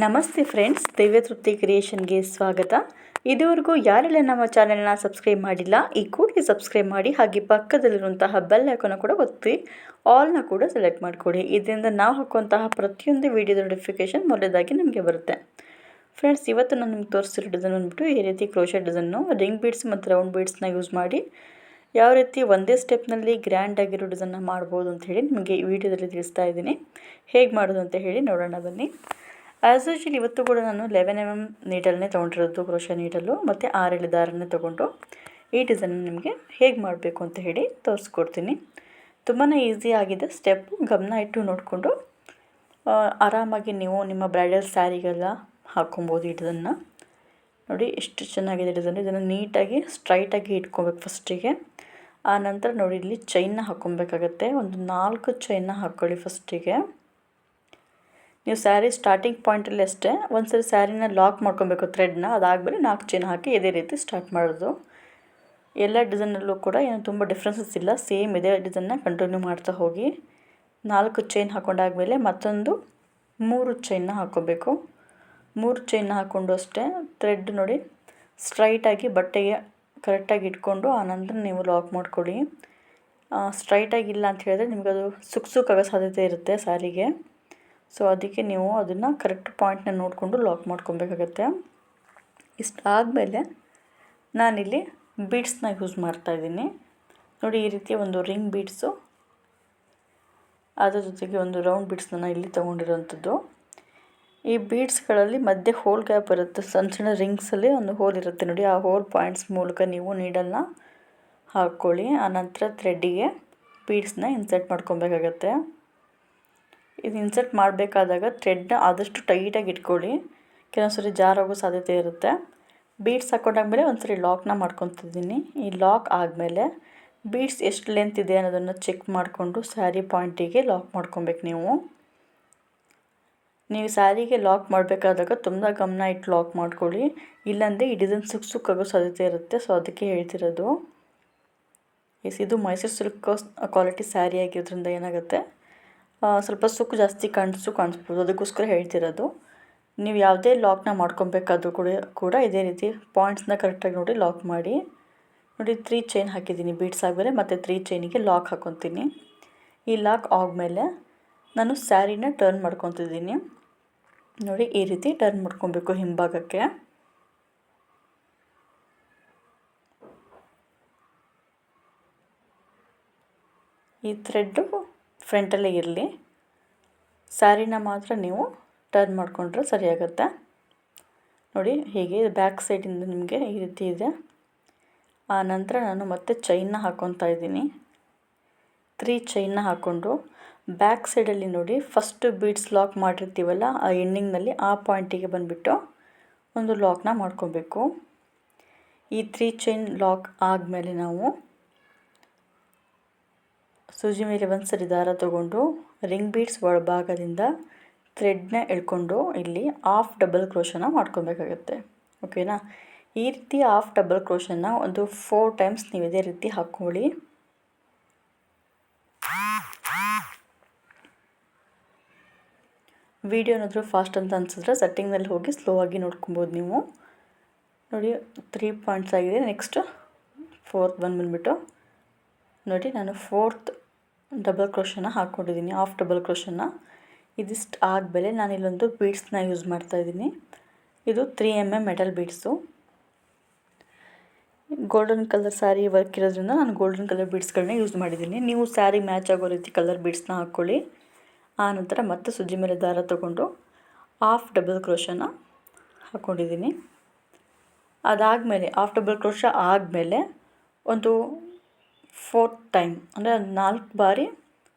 ನಮಸ್ತೆ ಫ್ರೆಂಡ್ಸ್, ದಿವ್ಯ ತೃಪ್ತಿ ಕ್ರಿಯೇಷನ್ಗೆ ಸ್ವಾಗತ. ಇದುವರೆಗೂ ಯಾರೆಲ್ಲ ನಮ್ಮ ಚಾನೆಲ್ನ ಸಬ್ಸ್ಕ್ರೈಬ್ ಮಾಡಿಲ್ಲ, ಈ ಕೂಡಲೇ ಸಬ್ಸ್ಕ್ರೈಬ್ ಮಾಡಿ. ಹಾಗೆ ಪಕ್ಕದಲ್ಲಿರುವಂತಹ ಬೆಲ್ ಐಕಾನ್ ಕೂಡ ಒತ್ತಿ ಆಲ್ನ ಕೂಡ ಸೆಲೆಕ್ಟ್ ಮಾಡಿಕೊಡಿ. ಇದರಿಂದ ನಾವು ಹಾಕುವಂತಹ ಪ್ರತಿಯೊಂದು ವಿಡಿಯೋದ ನೋಟಿಫಿಕೇಷನ್ ಮೊದಲೇದಾಗಿ ನಮಗೆ ಬರುತ್ತೆ. ಫ್ರೆಂಡ್ಸ್, ಇವತ್ತು ನಾನು ನಿಮ್ಗೆ ತೋರಿಸ್ತಿರೋ ಡಿಸೈನ್ ಬಂದ್ಬಿಟ್ಟು ಈ ರೀತಿ ಕ್ರೋಶೆಟ್ ಡಿಸೈನು, ರಿಂಗ್ ಬೀಡ್ಸ್ ಮತ್ತು ರೌಂಡ್ ಬೀಡ್ಸ್ನ ಯೂಸ್ ಮಾಡಿ ಯಾವ ರೀತಿ ಒಂದೇ ಸ್ಟೆಪ್ನಲ್ಲಿ ಗ್ರ್ಯಾಂಡಾಗಿರೋ ಡಿಸೈನ್ನ ಮಾಡ್ಬೋದು ಅಂತ ಹೇಳಿ ನಿಮಗೆ ಈ ವಿಡಿಯೋದಲ್ಲಿ ತಿಳಿಸ್ತಾ ಇದ್ದೀನಿ. ಹೇಗೆ ಮಾಡೋದು ಅಂತ ಹೇಳಿ ನೋಡೋಣ ಬನ್ನಿ. ಆ್ಯಸ್ ಯೂಶುವಲ್ ಇವತ್ತು ಕೂಡ ನಾನು 11mm ನೀಡಲ್ನೇ ತೊಗೊಂಡಿರೋದು, ಕ್ರೋಶೆ ನೀಡಲು, ಮತ್ತು 6 ಎಳೆ ದಾರನೇ ತೊಗೊಂಡು ಈ ಡಿಸೈನ್ ನಿಮಗೆ ಹೇಗೆ ಮಾಡಬೇಕು ಅಂತ ಹೇಳಿ ತೋರಿಸ್ಕೊಡ್ತೀನಿ. ತುಂಬಾ ಈಸಿ ಆಗಿದೆ. ಸ್ಟೆಪ್ಪು ಗಮನ ಇಟ್ಟು ನೋಡಿಕೊಂಡು ಆರಾಮಾಗಿ ನೀವು ನಿಮ್ಮ ಬ್ರೈಡಲ್ ಸ್ಯಾರಿಗೆಲ್ಲ ಹಾಕ್ಕೊಬೋದು. ಈ ಡಿಸೈನ್ನ ನೋಡಿ ಎಷ್ಟು ಚೆನ್ನಾಗಿದೆ ಡಿಸೈನ್. ಇದನ್ನು ನೀಟಾಗಿ ಸ್ಟ್ರೈಟಾಗಿ ಇಟ್ಕೊಬೇಕು ಫಸ್ಟಿಗೆ. ಆ ನಂತರ ನೋಡಿ ಇಲ್ಲಿ ಚೈನ್ನ ಹಾಕ್ಕೊಬೇಕಾಗತ್ತೆ. ಒಂದು 4 ಚೈನ್ನ ಹಾಕ್ಕೊಳ್ಳಿ ಫಸ್ಟಿಗೆ. ನೀವು ಸ್ಯಾರಿ ಸ್ಟಾರ್ಟಿಂಗ್ ಪಾಯಿಂಟಲ್ಲಿ ಅಷ್ಟೇ ಒಂದ್ಸರಿ ಸ್ಯಾರಿನ ಲಾಕ್ ಮಾಡ್ಕೊಬೇಕು ಥ್ರೆಡ್ನ. ಅದಾದಮೇಲೆ 4 ಚೈನ್ ಹಾಕಿ ಇದೇ ರೀತಿ ಸ್ಟಾರ್ಟ್ ಮಾಡೋದು. ಎಲ್ಲ ಡಿಸೈನಲ್ಲೂ ಕೂಡ ಏನು ತುಂಬ ಡಿಫ್ರೆನ್ಸಸ್ ಇಲ್ಲ, ಸೇಮ್ ಇದೇ ಡಿಸೈನ್ನ ಕಂಟಿನ್ಯೂ ಮಾಡ್ತಾ ಹೋಗಿ. 4 ಚೈನ್ ಹಾಕೊಂಡಾದಮೇಲೆ ಮತ್ತೊಂದು 3 ಚೈನ್ನ ಹಾಕ್ಕೋಬೇಕು. 3 ಚೈನ್ನ ಹಾಕ್ಕೊಂಡು ಅಷ್ಟೇ ಥ್ರೆಡ್ ನೋಡಿ ಸ್ಟ್ರೈಟಾಗಿ ಬಟ್ಟೆಗೆ ಕರೆಕ್ಟಾಗಿ ಇಟ್ಕೊಂಡು ಆನಂತರ ನೀವು ಲಾಕ್ ಮಾಡ್ಕೊಳ್ಳಿ. ಸ್ಟ್ರೈಟಾಗಿಲ್ಲ ಅಂತ ಹೇಳಿದ್ರೆ ನಿಮಗೆ ಅದು ಸುಕ್ಕಾಗೋ ಸಾಧ್ಯತೆ ಇರುತ್ತೆ ಸ್ಯಾರಿಗೆ. ಸೊ ಅದಕ್ಕೆ ನೀವು ಅದನ್ನು ಕರೆಕ್ಟ್ ಪಾಯಿಂಟ್ನ ನೋಡಿಕೊಂಡು ಲಾಕ್ ಮಾಡ್ಕೊಬೇಕಾಗತ್ತೆ. ಇಷ್ಟು ಆದಮೇಲೆ ನಾನಿಲ್ಲಿ ಬೀಡ್ಸ್ನ ಯೂಸ್ ಮಾಡ್ತಾಯಿದ್ದೀನಿ. ನೋಡಿ ಈ ರೀತಿ ಒಂದು ರಿಂಗ್ ಬೀಡ್ಸು, ಅದರ ಜೊತೆಗೆ ಒಂದು ರೌಂಡ್ ಬೀಡ್ಸ್ನ ಇಲ್ಲಿ ತೊಗೊಂಡಿರೋವಂಥದ್ದು. ಈ ಬೀಡ್ಸ್ಗಳಲ್ಲಿ ಮಧ್ಯೆ ಹೋಲ್ ಗ್ಯಾಪ್ ಇರುತ್ತೆ, ಸಣ್ಣ ಸಣ್ಣ ರಿಂಗ್ಸಲ್ಲಿ ಒಂದು ಹೋಲ್ ಇರುತ್ತೆ ನೋಡಿ. ಆ ಹೋಲ್ ಪಾಯಿಂಟ್ಸ್ ಮೂಲಕ ನೀವು ನೀಡಲ್ನ ಹಾಕ್ಕೊಳ್ಳಿ. ಆನಂತರ ಥ್ರೆಡ್ಡಿಗೆ ಬೀಡ್ಸ್ನ ಇನ್ಸರ್ಟ್ ಮಾಡ್ಕೊಬೇಕಾಗತ್ತೆ. ಇದು ಇನ್ಸರ್ಟ್ ಮಾಡಬೇಕಾದಾಗ ಥ್ರೆಡ್ನ ಆದಷ್ಟು ಟೈಟಾಗಿ ಇಟ್ಕೊಳ್ಳಿ, ಕೆಲವೊಂದ್ಸರಿ ಜಾರೋಗೋ ಸಾಧ್ಯತೆ ಇರುತ್ತೆ. ಬೀಡ್ಸ್ ಹಾಕ್ಕೊಂಡಾದ್ಮೇಲೆ ಒಂದ್ಸರಿ ಲಾಕ್ನ ಮಾಡ್ಕೊತಿದ್ದೀನಿ. ಈ ಲಾಕ್ ಆದಮೇಲೆ ಬೀಡ್ಸ್ ಎಷ್ಟು ಲೆಂತ್ ಇದೆ ಅನ್ನೋದನ್ನು ಚೆಕ್ ಮಾಡಿಕೊಂಡು ಸ್ಯಾರಿ ಪಾಯಿಂಟಿಗೆ ಲಾಕ್ ಮಾಡ್ಕೊಬೇಕು. ನೀವು ಸ್ಯಾರಿಗೆ ಲಾಕ್ ಮಾಡಬೇಕಾದಾಗ ತುಂಬ ಗಮನ ಇಟ್ಟು ಲಾಕ್ ಮಾಡ್ಕೊಳ್ಳಿ, ಇಲ್ಲಾಂದರೆ ಈ ಡಿಸೈನ್ ಸುಕ್ಕಾಗೋ ಸಾಧ್ಯತೆ ಇರುತ್ತೆ. ಸೊ ಅದಕ್ಕೆ ಹೇಳ್ತಿರೋದು. ಇದು ಮೈಸೂರು ಸಿಲ್ಕ್ ಕ್ವಾಲಿಟಿ ಸ್ಯಾರಿ ಆಗಿರೋದ್ರಿಂದ ಏನಾಗುತ್ತೆ, ಸ್ವಲ್ಪ ಸುಕ್ಕು ಜಾಸ್ತಿ ಕಾಣಿಸ್ಬೋದು. ಅದಕ್ಕೋಸ್ಕರ ಹೇಳ್ತಿರೋದು. ನೀವು ಯಾವುದೇ ಲಾಕ್ನ ಮಾಡ್ಕೊಬೇಕಾದ್ರೂ ಕೂಡ ಇದೇ ರೀತಿ ಪಾಯಿಂಟ್ಸ್ನ ಕರೆಕ್ಟಾಗಿ ನೋಡಿ ಲಾಕ್ ಮಾಡಿ. ನೋಡಿ 3 ಚೈನ್ ಹಾಕಿದ್ದೀನಿ ಬೀಡ್ಸ್ ಆದಮೇಲೆ, ಮತ್ತು 3 ಚೈನಿಗೆ ಲಾಕ್ ಹಾಕ್ಕೊತೀನಿ. ಈ ಲಾಕ್ ಆದಮೇಲೆ ನಾನು ಸ್ಯಾರಿನ ಟರ್ನ್ ಮಾಡ್ಕೊತಿದ್ದೀನಿ. ನೋಡಿ ಈ ರೀತಿ ಟರ್ನ್ ಮಾಡ್ಕೊಬೇಕು ಹಿಂಭಾಗಕ್ಕೆ. ಈ ಥ್ರೆಡ್ಡು ಫ್ರಂಟಲ್ಲೇ ಇರಲಿ, ಸ್ಯಾರಿನ ಮಾತ್ರ ನೀವು ಟರ್ನ್ ಮಾಡಿಕೊಂಡ್ರೆ ಸರಿಯಾಗುತ್ತೆ. ನೋಡಿ ಹೀಗೆ ಬ್ಯಾಕ್ ಸೈಡಿಂದ ನಿಮಗೆ ಈ ರೀತಿ ಇದೆ. ಆ ನಂತರ ನಾನು ಮತ್ತೆ ಚೈನ್ನ ಹಾಕ್ಕೊತಾ ಇದ್ದೀನಿ. 3 ಚೈನ್ನ ಹಾಕ್ಕೊಂಡು ಬ್ಯಾಕ್ ಸೈಡಲ್ಲಿ ನೋಡಿ ಫಸ್ಟ್ ಬೀಡ್ಸ್ ಲಾಕ್ ಮಾಡಿರ್ತೀವಲ್ಲ, ಆ ಎಂಡಿಂಗ್ನಲ್ಲಿ ಆ ಪಾಯಿಂಟಿಗೆ ಬಂದುಬಿಟ್ಟು ಒಂದು ಲಾಕ್ನ ಮಾಡ್ಕೊಬೇಕು. ಈ 3 ಚೈನ್ ಲಾಕ್ ಆದಮೇಲೆ ನಾವು ಸೂಜಿ ಮೇಲೆ ಒಂದು ಸರಿ ದಾರ ತಗೊಂಡು ರಿಂಗ್ ಬೀಡ್ಸ್ ಒಳಭಾಗದಿಂದ ಥ್ರೆಡ್ನ ಎಳ್ಕೊಂಡು ಇಲ್ಲಿ ಹಾಫ್ ಡಬಲ್ ಕ್ರೋಶನ ಮಾಡ್ಕೊಬೇಕಾಗತ್ತೆ. ಓಕೆನಾ? ಈ ರೀತಿ ಹಾಫ್ ಡಬಲ್ ಕ್ರೋಶನ ಒಂದು 4 ಟೈಮ್ಸ್ ನೀವು ಇದೇ ರೀತಿ ಹಾಕ್ಕೊಳ್ಳಿ. ವಿಡಿಯೋ ಏನಾದರೂ ಫಾಸ್ಟ್ ಅಂತ ಅನಿಸಿದ್ರೆ ಸೆಟ್ಟಿಂಗ್ನಲ್ಲಿ ಹೋಗಿ ಸ್ಲೋ ಆಗಿ ನೋಡ್ಕೊಬೋದು ನೀವು. ನೋಡಿ 3 ಪಾಯಿಂಟ್ಸ್ ಆಗಿದೆ. ನೆಕ್ಸ್ಟ್ 4th ಬಂದುಬಿಟ್ಟು ನೋಡಿ ನಾನು 4th ಡಬಲ್ ಕ್ರೋಶನ ಹಾಕ್ಕೊಂಡಿದ್ದೀನಿ, ಹಾಫ್ ಡಬಲ್ ಕ್ರೋಶನ. ಇದಿಷ್ಟು ಆದಮೇಲೆ ನಾನಿಲ್ಲೊಂದು ಬೀಡ್ಸ್ನ ಯೂಸ್ ಮಾಡ್ತಾಯಿದ್ದೀನಿ. ಇದು 3mm metal beads. Golden colour sari work ಇರೋದ್ರಿಂದ ನಾನು ಗೋಲ್ಡನ್ ಕಲರ್ ಬೀಡ್ಸ್ಗಳನ್ನ ಯೂಸ್ ಮಾಡಿದ್ದೀನಿ. ನೀವು ಸ್ಯಾರಿ ಮ್ಯಾಚ್ ಆಗೋ ರೀತಿ ಕಲರ್ ಬೀಡ್ಸ್ನ ಹಾಕ್ಕೊಳ್ಳಿ. ಆನಂತರ ಮತ್ತೆ ಸುಜ್ಜಿ ಮೇಲೆ ದಾರ ತೊಗೊಂಡು ಹಾಫ್ ಡಬಲ್ ಕ್ರೋಶನ ಹಾಕ್ಕೊಂಡಿದ್ದೀನಿ. ಅದಾದಮೇಲೆ ಹಾಫ್ ಡಬಲ್ ಕ್ರೋಶ ಆದಮೇಲೆ ಒಂದು 4th ಟೈಮ್ ಅಂದರೆ 4 ಬಾರಿ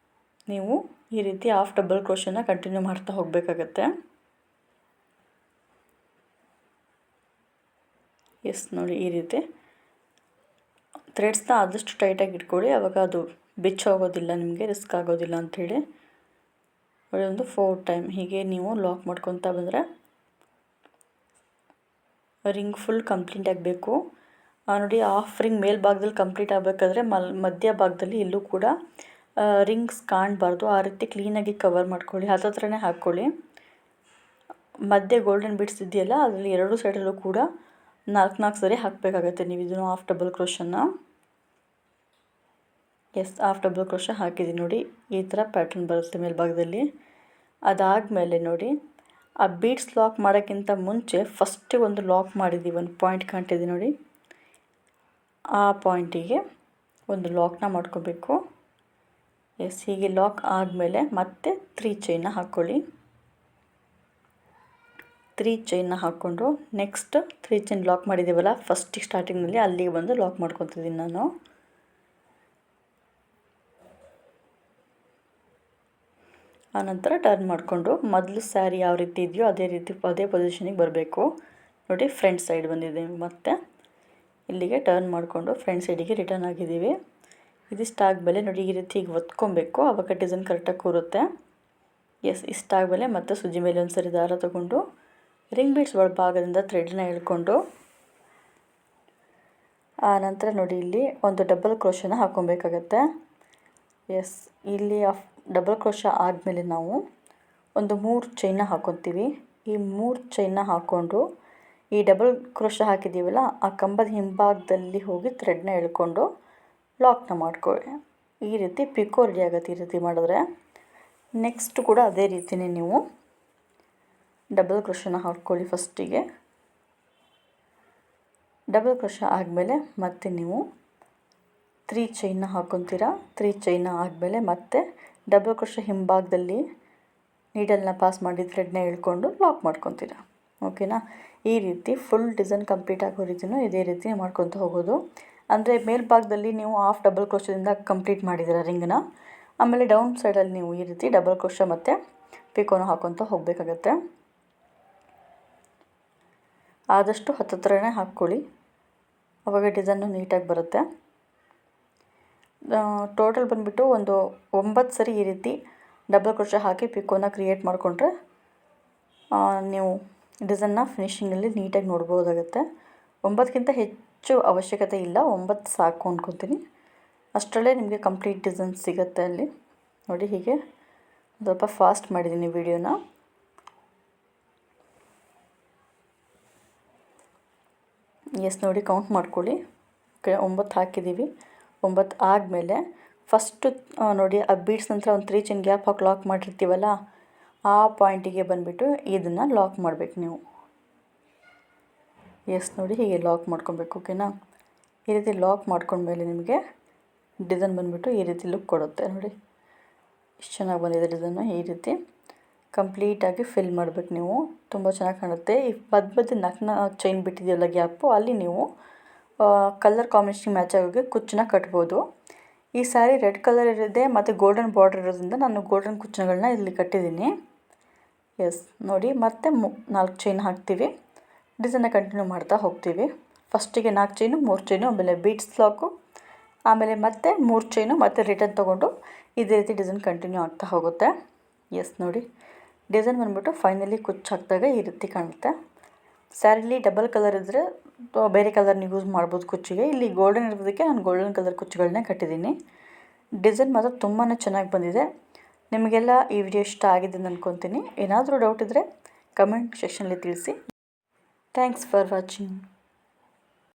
ನೀವು ಈ ರೀತಿ ಹಾಫ್ ಡಬಲ್ ಕ್ರೋಶನ ಕಂಟಿನ್ಯೂ ಮಾಡ್ತಾ ಹೋಗಬೇಕಾಗತ್ತೆ. ನೋಡಿ ಈ ರೀತಿ ಥ್ರೆಡ್ಸ್ನ ಆದಷ್ಟು ಟೈಟಾಗಿ ಇಟ್ಕೊಳ್ಳಿ, ಆವಾಗ ಅದು ಬಿಚ್ಚೋಗೋದಿಲ್ಲ, ನಿಮಗೆ ರಿಸ್ಕ್ ಆಗೋದಿಲ್ಲ ಅಂಥೇಳಿ. ಒಂದು 4 ಟೈಮ್ ಹೀಗೆ ನೀವು ಲಾಕ್ ಮಾಡ್ಕೊತಾ ಬಂದರೆ ರಿಂಗ್ ಫುಲ್ ಕಂಪ್ಲೀಟ್ ಆಗಬೇಕು. ನೋಡಿ ಹಾಫ್ ರಿಂಗ್ ಮೇಲ್ಭಾಗದಲ್ಲಿ ಕಂಪ್ಲೀಟ್ ಆಗಬೇಕಾದ್ರೆ ಮಧ್ಯ ಭಾಗದಲ್ಲಿ ಎಲ್ಲೂ ಕೂಡ ರಿಂಗ್ಸ್ ಕಾಣಬಾರ್ದು. ಆ ರೀತಿ ಕ್ಲೀನಾಗಿ ಕವರ್ ಮಾಡ್ಕೊಳ್ಳಿ, ಹತ್ತತ್ರನೇ ಹಾಕ್ಕೊಳ್ಳಿ. ಮಧ್ಯೆ ಗೋಲ್ಡನ್ ಬೀಡ್ಸ್ ಇದೆಯಲ್ಲ ಅದರಲ್ಲಿ ಎರಡೂ ಸೈಡಲ್ಲೂ ಕೂಡ 4 ಸರಿ ಹಾಕಬೇಕಾಗತ್ತೆ ನೀವು ಇದನ್ನು ಹಾಫ್ ಡಬಲ್ ಕ್ರೋಶನ್ನು. ಹಾಫ್ ಡಬಲ್ ಕ್ರೋಶ ಹಾಕಿದ್ದೀನಿ ನೋಡಿ, ಈ ಥರ ಪ್ಯಾಟರ್ನ್ ಬರುತ್ತೆ ಮೇಲ್ಭಾಗದಲ್ಲಿ. ಅದಾದಮೇಲೆ ನೋಡಿ ಆ ಬೀಡ್ಸ್ ಲಾಕ್ ಮಾಡೋಕ್ಕಿಂತ ಮುಂಚೆ ಫಸ್ಟಿಗೆ ಒಂದು ಲಾಕ್ ಮಾಡಿದ್ದೀವಿ, ಒಂದು ಪಾಯಿಂಟ್ ಕಾಣ್ತಿದೆ ನೋಡಿ, ಆ ಪಾಯಿಂಟಿಗೆ ಒಂದು ಲಾಕ್ನ ಮಾಡ್ಕೋಬೇಕು. ಹೀಗೆ ಲಾಕ್ ಆದಮೇಲೆ ಮತ್ತೆ 3 ಚೈನ್ನ ಹಾಕ್ಕೊಳ್ಳಿ. 3 ಚೈನ್ನ ಹಾಕ್ಕೊಂಡು ನೆಕ್ಸ್ಟ್ 3 ಚೈನ್ ಲಾಕ್ ಮಾಡಿದ್ದೀವಲ್ಲ ಫಸ್ಟಿಗೆ ಸ್ಟಾರ್ಟಿಂಗ್ನಲ್ಲಿ ಅಲ್ಲಿಗೆ ಬಂದು ಲಾಕ್ ಮಾಡ್ಕೊತಿದ್ದೀನಿ ನಾನು. ಆನಂತರ ಟರ್ನ್ ಮಾಡಿಕೊಂಡು ಮೊದಲು ಸ್ಯಾರಿ ಯಾವ ರೀತಿ ಇದೆಯೋ ಅದೇ ಪೊಸಿಷನಿಗೆ ಬರಬೇಕು ನೋಡಿ. ಫ್ರಂಟ್ ಸೈಡ್ ಬಂದಿದೆ, ಮತ್ತು ಇಲ್ಲಿಗೆ ಟರ್ನ್ ಮಾಡಿಕೊಂಡು ಫ್ರಂಟ್ ಸೈಡಿಗೆ ರಿಟರ್ನ್ ಆಗಿದ್ದೀವಿ. ಇದಿಷ್ಟಾಗಮೇಲೆ ನೋಡಿ ಈ ರೀತಿ ಈಗ ಒತ್ಕೊಬೇಕು, ಆವಾಗ ಡಿಸೈನ್ ಕರೆಕ್ಟಾಗಿ ಕೂರುತ್ತೆ. ಇಷ್ಟಾಗಮೇಲೆ ಮತ್ತೆ ಸುಜಿ ಮೇಲೆ ಒಂದು ಸರಿ ದಾರ ತಗೊಂಡು ರಿಂಗ್ ಬೀಡ್ಸ್ ಒಳಭಾಗದಿಂದ ಥ್ರೆಡ್ನ ಎಳ್ಕೊಂಡು ಆ ನಂತರ ನೋಡಿ ಇಲ್ಲಿ ಒಂದು ಡಬಲ್ ಕ್ರೋಶನ ಹಾಕ್ಕೊಬೇಕಾಗತ್ತೆ. ಇಲ್ಲಿ ಡಬಲ್ ಕ್ರೋಶ ಆದಮೇಲೆ ನಾವು ಒಂದು 3 ಚೈನ್ನ ಹಾಕ್ಕೊತೀವಿ. ಈ 3 ಚೈನ್ನ ಹಾಕ್ಕೊಂಡು ಈ ಡಬಲ್ ಕ್ರೋಶ ಹಾಕಿದ್ದೀವಲ್ಲ ಆ ಕಂಬದ ಹಿಂಭಾಗದಲ್ಲಿ ಹೋಗಿ ಥ್ರೆಡ್ನ ಎಳ್ಕೊಂಡು ಲಾಕ್ನ ಮಾಡ್ಕೊಳ್ಳಿ. ಈ ರೀತಿ ಪಿಕೋ ರೆಡಿ ಆಗುತ್ತೆ ಈ ರೀತಿ ಮಾಡಿದ್ರೆ. ನೆಕ್ಸ್ಟ್ ಕೂಡ ಅದೇ ರೀತಿಯೇ ನೀವು ಡಬಲ್ ಕ್ರೋಶನ ಹಾಕ್ಕೊಳ್ಳಿ. ಫಸ್ಟಿಗೆ ಡಬಲ್ ಕ್ರೋಶ ಆದಮೇಲೆ ಮತ್ತೆ ನೀವು 3 ಚೈನ್ನ ಹಾಕ್ಕೊತೀರಾ. 3 ಚೈನ್ನ ಆದಮೇಲೆ ಮತ್ತೆ ಡಬಲ್ ಕ್ರೋಶ ಹಿಂಭಾಗದಲ್ಲಿ ನೀಡಲ್ನ ಪಾಸ್ ಮಾಡಿ ಥ್ರೆಡ್ನ ಎಳ್ಕೊಂಡು ಲಾಕ್ ಮಾಡ್ಕೊತೀರಾ. ಓಕೆನಾ? ಈ ರೀತಿ ಫುಲ್ ಡಿಸೈನ್ ಕಂಪ್ಲೀಟ್ ಆಗೋ ರೀತಿಯೂ ಇದೇ ರೀತಿ ಮಾಡ್ಕೊತ ಹೋಗೋದು. ಅಂದರೆ ಮೇಲ್ಭಾಗದಲ್ಲಿ ನೀವು ಹಾಫ್ ಡಬಲ್ ಕ್ರೋಶದಿಂದ ಕಂಪ್ಲೀಟ್ ಮಾಡಿದ್ದೀರ ರಿಂಗ್ನ, ಆಮೇಲೆ ಡೌನ್ ಸೈಡಲ್ಲಿ ನೀವು ಈ ರೀತಿ ಡಬಲ್ ಕ್ರೋಶ ಮತ್ತು ಪಿಕೋನ ಹಾಕ್ಕೊತ ಹೋಗಬೇಕಾಗತ್ತೆ. ಆದಷ್ಟು ಹತ್ತಿರನೇ ಹಾಕ್ಕೊಳ್ಳಿ, ಆವಾಗ ಡಿಸೈನು ನೀಟಾಗಿ ಬರುತ್ತೆ. ಟೋಟಲ್ ಬಂದುಬಿಟ್ಟು ಒಂದು 9 ಸರಿ ಈ ರೀತಿ ಡಬಲ್ ಕ್ರೋಶ ಹಾಕಿ ಪಿಕೋನ ಕ್ರಿಯೇಟ್ ಮಾಡಿಕೊಂಡ್ರೆ ನೀವು ಡಿಸೈನ್ನ ಫಿನಿಶಿಂಗಲ್ಲಿ ನೀಟಾಗಿ ನೋಡ್ಬೋದಾಗುತ್ತೆ. 9ಕ್ಕಿಂತ ಹೆಚ್ಚು ಅವಶ್ಯಕತೆ ಇಲ್ಲ, 9 ಸಾಕು ಅಂದ್ಕೊತೀನಿ. ಅಷ್ಟರಲ್ಲೇ ನಿಮಗೆ ಕಂಪ್ಲೀಟ್ ಡಿಸೈನ್ ಸಿಗುತ್ತೆ ಅಲ್ಲಿ ನೋಡಿ. ಹೀಗೆ ಸ್ವಲ್ಪ ಫಾಸ್ಟ್ ಮಾಡಿದ್ದೀನಿ ವಿಡಿಯೋನ. ನೋಡಿ ಕೌಂಟ್ ಮಾಡ್ಕೊಳ್ಳಿ. 9 ಹಾಕಿದ್ದೀವಿ. 9 ಆದಮೇಲೆ ಫಸ್ಟು ನೋಡಿ ಆ ಬೀಡ್ಸ್ ನಂತರ ಒಂದು 3 ಚೈನ್ ಗ್ಯಾಪ್ ಹಾಕಿ ಲಾಕ್ ಮಾಡಿರ್ತೀವಲ್ಲ ಆ ಪಾಯಿಂಟಿಗೆ ಬಂದುಬಿಟ್ಟು ಇದನ್ನು ಲಾಕ್ ಮಾಡಬೇಕು ನೀವು. ನೋಡಿ ಹೀಗೆ ಲಾಕ್ ಮಾಡ್ಕೊಬೇಕು. ಓಕೆನಾ? ಈ ರೀತಿ ಲಾಕ್ ಮಾಡ್ಕೊಂಡ್ಮೇಲೆ ನಿಮಗೆ ಡಿಸೈನ್ ಬಂದುಬಿಟ್ಟು ಈ ರೀತಿ ಲುಕ್ ಕೊಡುತ್ತೆ ನೋಡಿ. ಇಷ್ಟು ಚೆನ್ನಾಗಿ ಬಂದಿದೆ ಡಿಸೈನು. ಈ ರೀತಿ ಕಂಪ್ಲೀಟಾಗಿ ಫಿಲ್ ಮಾಡಬೇಕು ನೀವು, ತುಂಬ ಚೆನ್ನಾಗಿ ಕಾಣುತ್ತೆ. ಈ ಮಧ್ಯ ನಕ್ನ ಚೈನ್ ಬಿಟ್ಟಿದೆಯಲ್ಲ ಗ್ಯಾಪು, ಅಲ್ಲಿ ನೀವು ಕಲರ್ ಕಾಂಬಿನೇಷನ್ ಮ್ಯಾಚ್ ಆಗೋಕ್ಕೆ ಕುಚ್ಚನ್ನ ಕಟ್ಬೋದು. ಈ ಸ್ಯಾರಿ ರೆಡ್ ಕಲರ್ ಇರೋದೆ ಮತ್ತು ಗೋಲ್ಡನ್ ಬಾರ್ಡರ್ ಇರೋದ್ರಿಂದ ನಾನು ಗೋಲ್ಡನ್ ಕುಚ್ಚಗಳನ್ನ ಇಲ್ಲಿ ಕಟ್ಟಿದ್ದೀನಿ. ನೋಡಿ ಮತ್ತೆ 4 ಚೈನ್ ಹಾಕ್ತೀವಿ, ಡಿಸೈನ್ನ ಕಂಟಿನ್ಯೂ ಮಾಡ್ತಾ ಹೋಗ್ತೀವಿ. ಫಸ್ಟಿಗೆ 4 ಚೈನು, 3 ಚೈನು, ಆಮೇಲೆ ಬೀಡ್ಸ್ ಲಾಕು, ಆಮೇಲೆ ಮತ್ತೆ 3 ಚೈನು, ಮತ್ತು ರಿಟರ್ನ್ ತೊಗೊಂಡು ಇದೇ ರೀತಿ ಡಿಸೈನ್ ಕಂಟಿನ್ಯೂ ಆಗ್ತಾ ಹೋಗುತ್ತೆ. ನೋಡಿ ಡಿಸೈನ್ ಬಂದುಬಿಟ್ಟು ಫೈನಲಿ ಕುಚ್ಚು ಹಾಕಿದಾಗ ಈ ರೀತಿ ಕಾಣುತ್ತೆ. ಸ್ಯಾರಿಲಿ ಡಬಲ್ ಕಲರ್ ಇದ್ದರೆ ಬೇರೆ ಕಲರ್ನ ಯೂಸ್ ಮಾಡ್ಬೋದು ಕುಚ್ಚಿಗೆ. ಇಲ್ಲಿ ಗೋಲ್ಡನ್ ಇರೋದಕ್ಕೆ ನಾನು ಗೋಲ್ಡನ್ ಕಲರ್ ಕುಚ್ಚುಗಳನ್ನೇ ಕಟ್ಟಿದ್ದೀನಿ. ಡಿಸೈನ್ ಮಾತ್ರ ತುಂಬಾ ಚೆನ್ನಾಗಿ ಬಂದಿದೆ. ನಿಮಗೆಲ್ಲ ಈ ವಿಡಿಯೋ ಇಷ್ಟ ಆಗಿದೆ ಅಂತ ಅಂದ್ಕೊತೀನಿ. ಏನಾದರೂ ಡೌಟ್ ಇದ್ದರೆ ಕಮೆಂಟ್ ಸೆಕ್ಷನಲ್ಲಿ ತಿಳಿಸಿ. Thanks for watching.